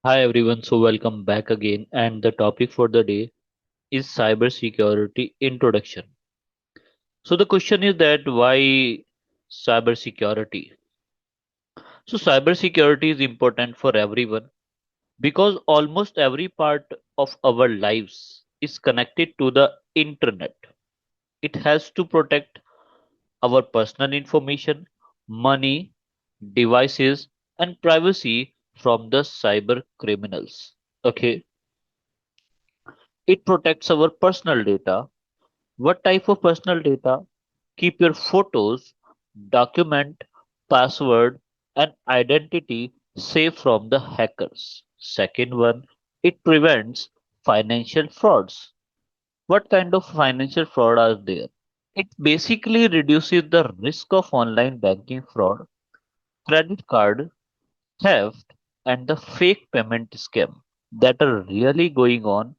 Hi everyone, so welcome back again. And the topic for the day is cybersecurity introduction. So the question is that why cybersecurity? So cybersecurity is important for everyone because almost every part of our lives is connected to the internet. It has to protect our personal information, money, devices, and privacy from the cyber criminals. Okay, it protects our personal data. What type of personal data? Keep your photos, document, password, and identity safe from the hackers. Second one, it prevents financial frauds. What kind of financial fraud are there? It basically reduces the risk of online banking fraud, credit card theft, and the fake payment scam that are really going on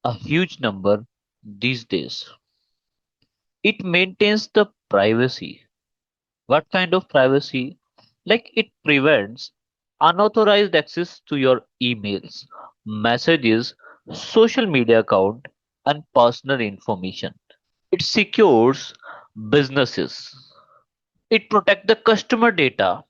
a huge number these days. It maintains the privacy. What kind of privacy? Like it prevents unauthorized access to your emails, messages, social media account, and personal information. It secures businesses. It protects the customer data,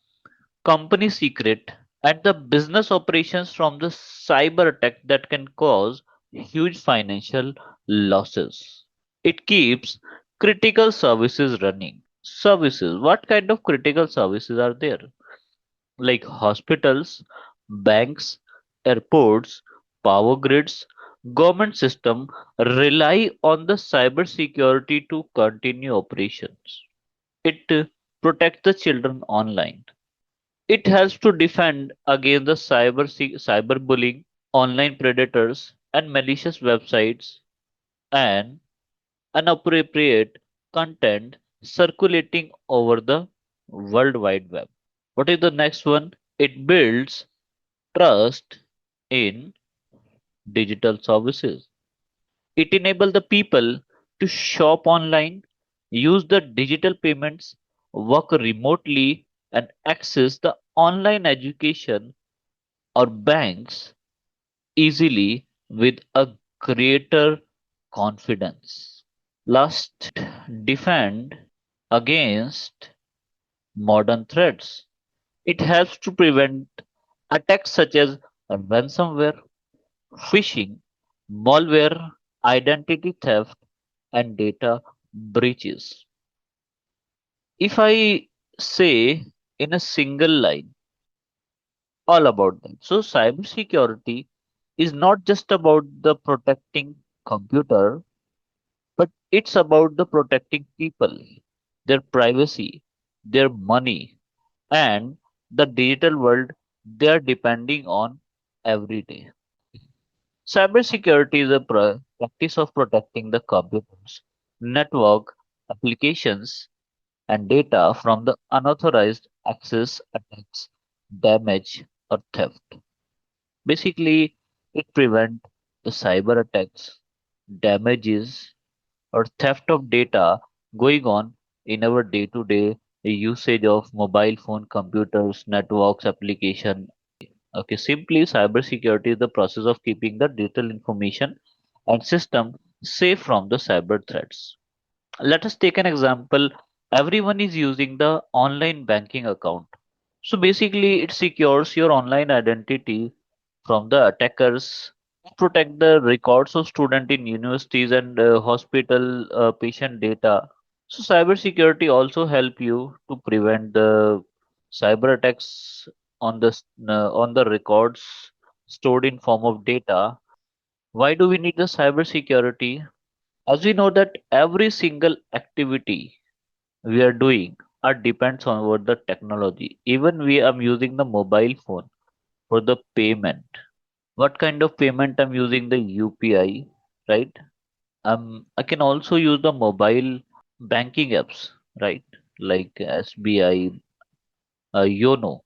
company secret, and the business operations from the cyber attack that can cause huge financial losses. It keeps critical services running. Services. What kind of critical services are there? Like hospitals, banks, airports, power grids, government system rely on the cyber security to continue operations. It protects the children online. It helps to defend against the cyberbullying, online predators, and malicious websites and inappropriate content circulating over the World Wide Web. What is the next one? It builds trust in digital services. It enables the people to shop online, use the digital payments, work remotely, and access the online education or banks easily with a greater confidence. Last, defend against modern threats. It helps to prevent attacks such as ransomware, phishing, malware, identity theft, and data breaches. If I say in a single line all about them, so cybersecurity is not just about the protecting computer, but it's about the protecting people, their privacy, their money, and the digital world they are depending on every day. Cybersecurity is a practice of protecting the computers, network, applications, and data from the unauthorized access, attacks, damage, or theft. Basically, it prevents the cyber attacks, damages, or theft of data going on in our day-to-day usage of mobile phone, computers, networks, application. Okay, simply cybersecurity is the process of keeping the digital information and system safe from the cyber threats. Let us take an example. Everyone is using the online banking account. So basically, it secures your online identity from the attackers, protect the records of student in universities and hospital patient data. So cybersecurity also help you to prevent the cyber attacks on the records stored in form of data. Why do we need the cybersecurity? As we know that every single activity we are doing are depends on what the technology. Even we am using the mobile phone for the payment. What kind of payment I'm using the UPI, right? I can also use the mobile banking apps, right? Like SBI, Yono.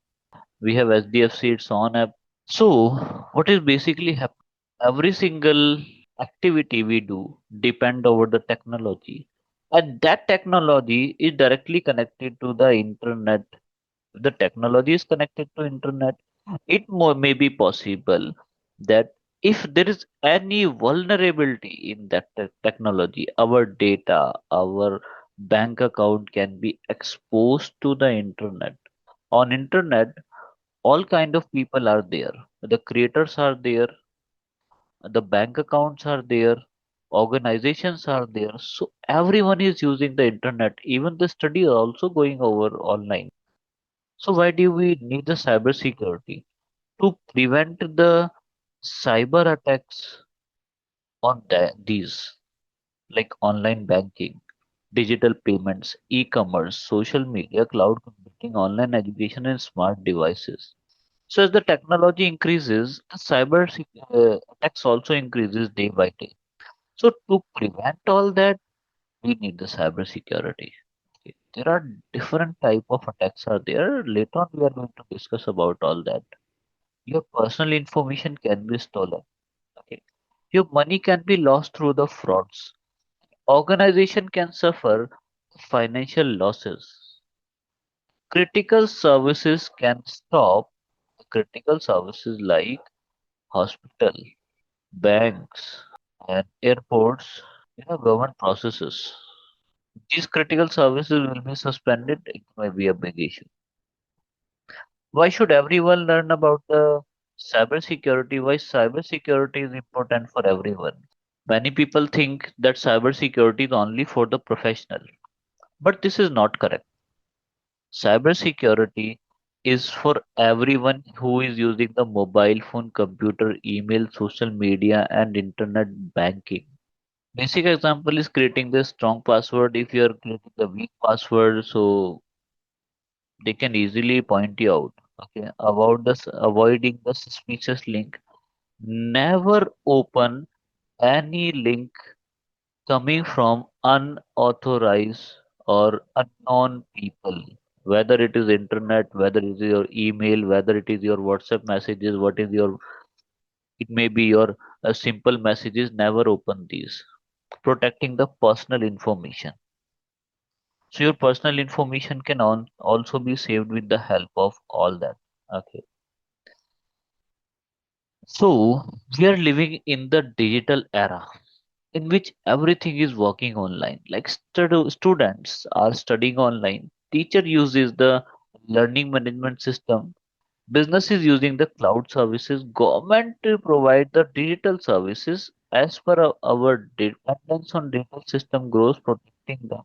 We have SDFC, its own app. So, what is basically happening? Every single activity we do depend over the technology, and that technology is directly connected to the internet. The technology is connected to internet. May be possible that if there is any vulnerability in that technology, our data, our bank account can be exposed to the internet. On internet, all kind of people are there. The creators are there, the bank accounts are there, organizations are there. So everyone is using the internet. Even the study are also going over online. So why do we need the cyber security? To prevent the cyber attacks on these, like online banking, digital payments, e-commerce, social media, cloud computing, online education, and smart devices. So as the technology increases, the attacks also increases day by day. So to prevent all that, we need the cyber security. Okay. There are different type of attacks are there. Later on, we are going to discuss about all that. Your personal information can be stolen. Okay. Your money can be lost through the frauds. Organization can suffer financial losses. Critical services can stop. Critical services like hospital, banks, and airports, government processes. These critical services will be suspended. It may be a big issue. Why should everyone learn about the cybersecurity? Why cybersecurity is important for everyone? Many people think that cybersecurity is only for the professional, but this is not correct. Cybersecurity is for everyone who is using the mobile phone, computer, email, social media, and internet banking. Basic example is creating the strong password. If you are creating the weak password, so they can easily point you out. Okay, avoiding the suspicious link. Never open any link coming from unauthorized or unknown people, whether it is internet, whether it is your email, whether it is your WhatsApp messages, what is your, it may be your simple messages. Never open these. Protecting the personal information. So your personal information can also be saved with the help of all that. Okay. So we are living in the digital era in which everything is working online. Like students are studying online. Teacher uses the learning management system. Business is using the cloud services. Government to provide the digital services. As per our dependence on digital system grows, protecting them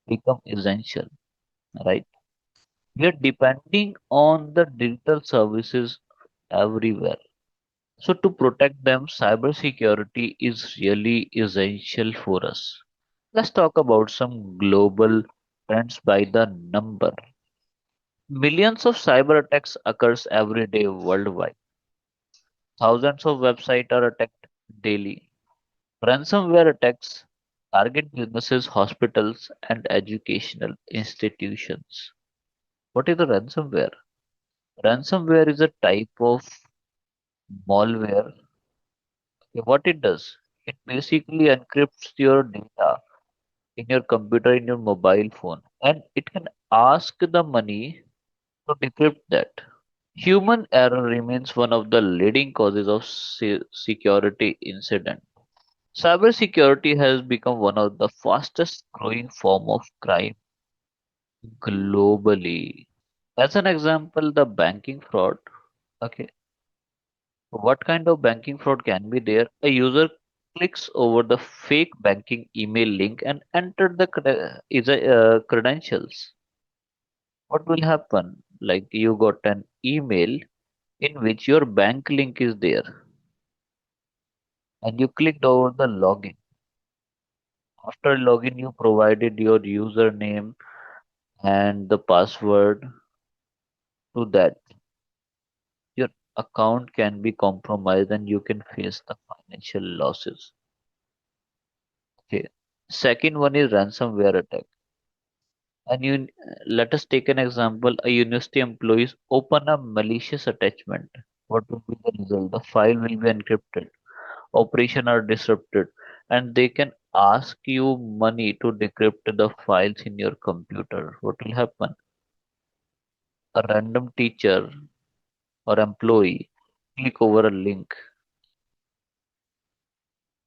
become essential. Right? We are depending on the digital services everywhere. So to protect them, cybersecurity is really essential for us. Let's talk about some global trends by the number. Millions of cyber attacks occurs every day worldwide. Thousands of websites are attacked daily. Ransomware attacks target businesses, hospitals, and educational institutions. What is the ransomware? Ransomware is a type of malware. Okay, what it does? It basically encrypts your data in your computer, in your mobile phone, and it can ask the money to decrypt that. Human error remains one of the leading causes of security incident. Cybersecurity has become one of the fastest growing form of crime globally. As an example, the banking fraud. Okay, what kind of banking fraud can be there? A user clicks over the fake banking email link and enter the credentials. What will happen? Like you got an email in which your bank link is there and you clicked over the login. After login, you provided your username and the password to that. Your account can be compromised and you can face the financial losses. Okay. Second one is ransomware attack. And let us take an example. A university employees open a malicious attachment. What will be the result? The file will be encrypted, operation are disrupted, and they can ask you money to decrypt the files in your computer. What will happen? A random teacher or employee click over a link,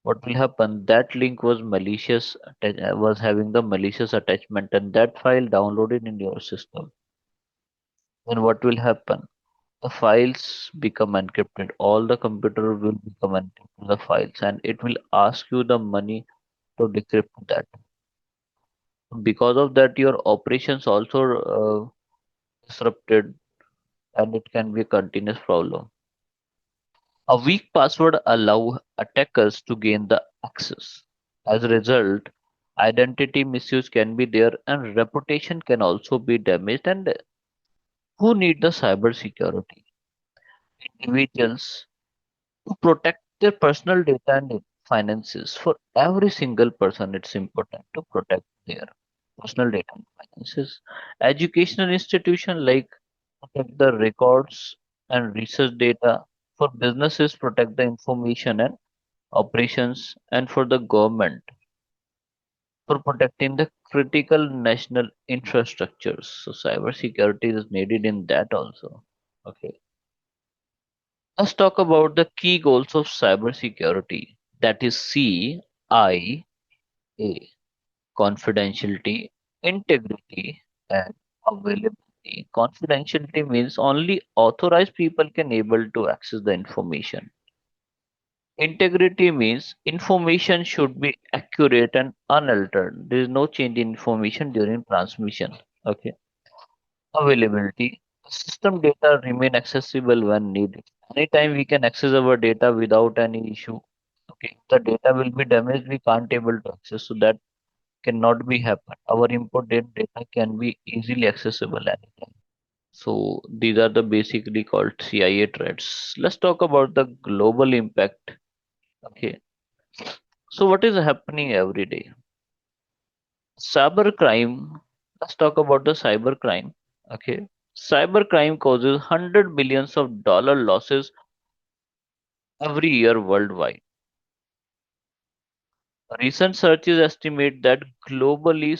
what will happen? That link was was having the malicious attachment, and that file downloaded in your system. Then what will happen? The files become encrypted. All the computer will become encrypted the files, and it will ask you the money to decrypt that. Because of that, your operations also disrupted, and it can be a continuous problem. A weak password allow attackers to gain the access. As a result, identity misuse can be there and reputation can also be damaged. And who need the cyber security? Individuals to protect their personal data and finances. For every single person, it's important to protect their personal data and finances. Educational institution like protect the records and research data. For businesses, protect the information and operations, and for the government for protecting the critical national infrastructures. So cybersecurity is needed in that also. Okay. Let's talk about the key goals of cybersecurity. That is CIA: confidentiality, integrity, and availability. Confidentiality means only authorized people can able to access the information. Integrity means information should be accurate and unaltered. There is no change in information during transmission. Okay. Availability. System data remain accessible when needed. Anytime we can access our data without any issue. Okay. If the data will be damaged, we can't able to access. So that cannot be happen. Our important data can be easily accessible anytime. So these are the basically called CIA threats. Let's talk about the global impact. Okay. So what is happening every day? Cybercrime. Let's talk about the cybercrime. Okay. Cybercrime causes 100 billions of dollar losses every year worldwide. Recent searches estimate that globally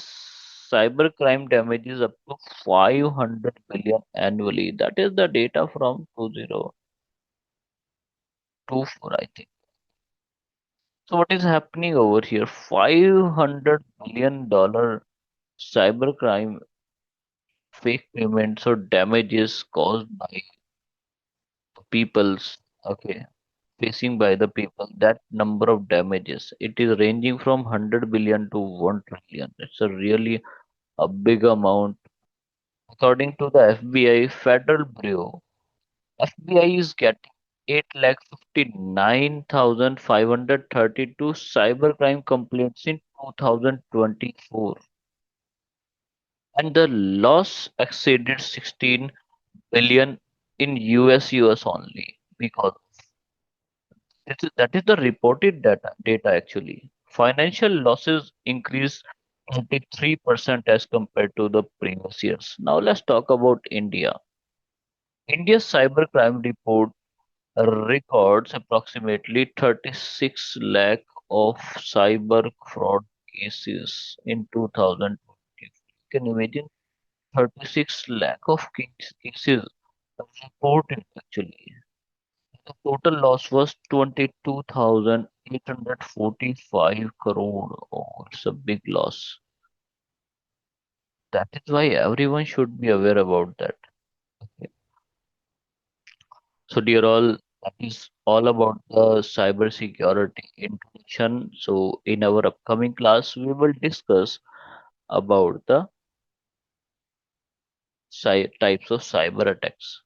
cybercrime damages up to 500 billion annually. That is the data from 2024, I think. So what is happening over here? $500 billion cybercrime fake payments or damages caused by people's, okay, facing by the people. That number of damages, it is ranging from 100 billion to 1 trillion. It's a really a big amount. According to the FBI Federal Bureau, FBI is getting 8,59,532 cybercrime complaints in 2024, and the loss exceeded 16 billion in US only. Because that is the reported data actually. Financial losses increased 23% as compared to the previous years. Now let's talk about India. India's cybercrime report records approximately 36 lakh of cyber fraud cases in 2020. You can imagine 36 lakh of cases reported actually. The total loss was 22,845 crore. Oh, it's a big loss. That is why everyone should be aware about that. Okay. So, dear all, that is all about the cyber security introduction. So, in our upcoming class, we will discuss about the types of cyber attacks.